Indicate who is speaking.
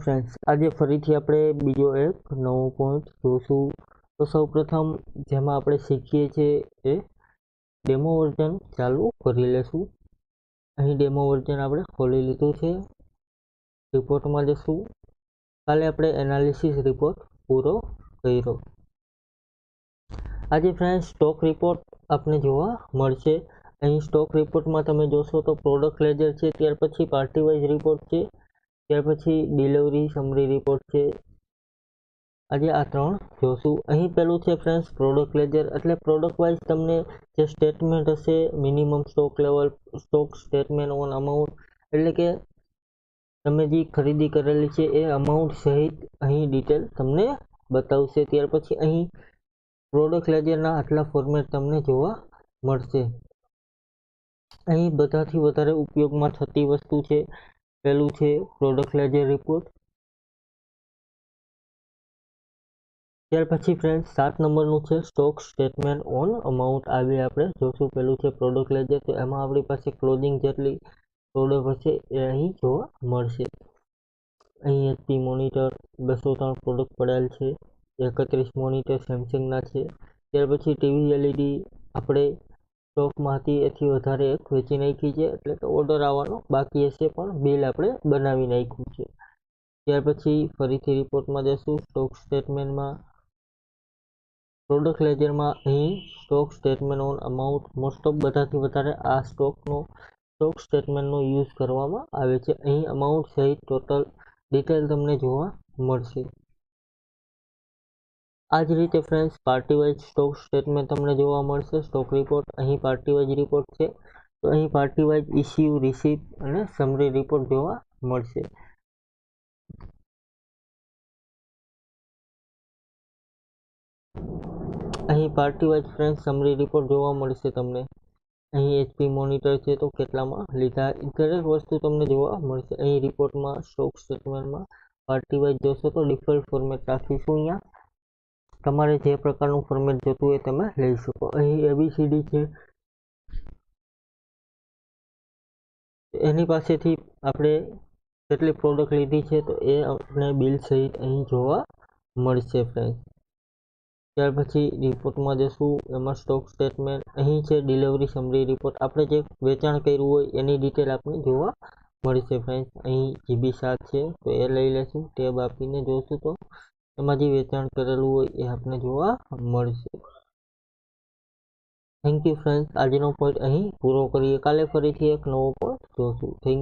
Speaker 1: Friends, આજે ફરીથી આપણે બીજો એક નવો પોઈન્ટ જોશું. તો સૌપ્રથમ જેમાં આપણે શીખીએ છીએ એ ડેમો વર્ઝન ચાલુ કરી લેશું. અહીં ડેમો વર્ઝન આપણે ખોલી લીધું છે. રિપોર્ટમાં જશું. કાલે આપણે એનાલિસિસ રિપોર્ટ પૂરો કર્યો. આજે ફ્રેન્ડ્સ સ્ટોક રિપોર્ટ આપને જોવા મળશે. અહીં સ્ટોક રિપોર્ટમાં તમે જોશો તો પ્રોડક્ટ લેજર છે, ત્યાર પછી પાર્ટી વાઇઝ રિપોર્ટ છે, ત્યાર પછી ડિલિવરી સમરી રિપોર્ટ છે. આજે આ ત્રણ જોશું. અહીં પેલું છે ફ્રેન્ડ્સ પ્રોડક્ટ લેજર, એટલે પ્રોડક્ટ વાઇઝ તમને જે સ્ટેટમેન્ટ હશે, minimum stock level, stock statement on amount, એટલે કે તમે જે ખરીદી કરેલી છે એ અમાઉન્ટ સહિત અહીં ડિટેલ તમને બતાવશે. ત્યાર પછી અહીં પ્રોડક્ટ લેજરના આટલા ફોર્મેટ તમને જોવા મળશે. અહીં બધાથી વધારે ઉપયોગમાં થતી વસ્તુ છે, પહેલું છે પ્રોડક્ટ લેજર રિપોર્ટ. ત્યાર પછી ફ્રેન્ડ 7 નંબરનું છે સ્ટોક સ્ટેટમેન્ટ ઓન અમાઉન્ટ. આવી આપણે જોશું. પહેલું છે પ્રોડક્ટ લેજર, તો એમાં આપણી પાસે ક્લોઝિંગ જેટલી પ્રોડક્ટ હશે એ અહીં જોવા મળશે. અહીં HP મોનિટર 203 પ્રોડક્ટ પડેલ છે, 31 મોનિટર સેમસંગના છે. ત્યાર પછી ટીવી LED આપણે સ્ટોકમાં હતી એથી વધારે એક વેચી નાખી છે, એટલે કે ઓર્ડર આવવાનો બાકી હશે પણ બિલ આપણે બનાવી નાખ્યું છે. ત્યાર પછી ફરીથી રિપોર્ટમાં જશું. સ્ટોક સ્ટેટમેન્ટમાં પ્રોડક્ટ લેજરમાં અહીં stock statement on amount most of બધાથી વધારે આ સ્ટોક સ્ટેટમેન્ટનો યુઝ કરવામાં આવે છે. અહીં અમાઉન્ટ સહિત ટોટલ ડિટેલ તમને જોવા મળશે. આ જ રીતે friends party wise stock statement તમને જોવા મળશે. સ્ટોક રિપોર્ટ અહીં પાર્ટી વાઇઝ રિપોર્ટ છે, તો અહીં પાર્ટી વાઇઝ ઇસ્યુ, રિસીપ્ટ અને સમરી રિપોર્ટ જોવા મળશે. અહીં party wise friend summary report જોવા મળશે તમને. અહીં HP મોનિટર છે તો કેટલામાં લીધા, દરેક વસ્તુ તમને જોવા મળશે. અહીં રિપોર્ટમાં સ્ટોક સ્ટેટમેન્ટમાં પાર્ટી વાઇઝ જોશો તો ડિફોલ્ટ ફોર્મેટ રાખીશું. અહીંયા તમારે જે પ્રકારનું ફોર્મેટ જોતું હોય તમે લઈ શકો. અહીં ABCD છે, એની પાસેથી આપણે કેટલી પ્રોડક્ટ લીધી છે તો એ આપણે બિલ સહિત અહીં જોવા મળશે ફ્રેન્ડ. ત્યાર પછી રિપોર્ટમાં જશું. એમાં સ્ટોક સ્ટેટમેન્ટ અહીં છે, ડિલિવરી સમરી રિપોર્ટ, આપણે જે વેચાણ કર્યું હોય એની ડિટેલ આપણે જોવા મળશે ફ્રેન્ડ. અહીં GB 7 છે તો એ લઈ લેશું. ટેબ આપીને જોશું તો એમાં જે વેચાણ કરેલું હોય એ આપણે જોવા મળશે. Thank you friend. આજનો પોઈન્ટ અહીં પૂરો કરીએ. કાલે ફરીથી એક નવો પોઈન્ટ જોશું. થેન્ક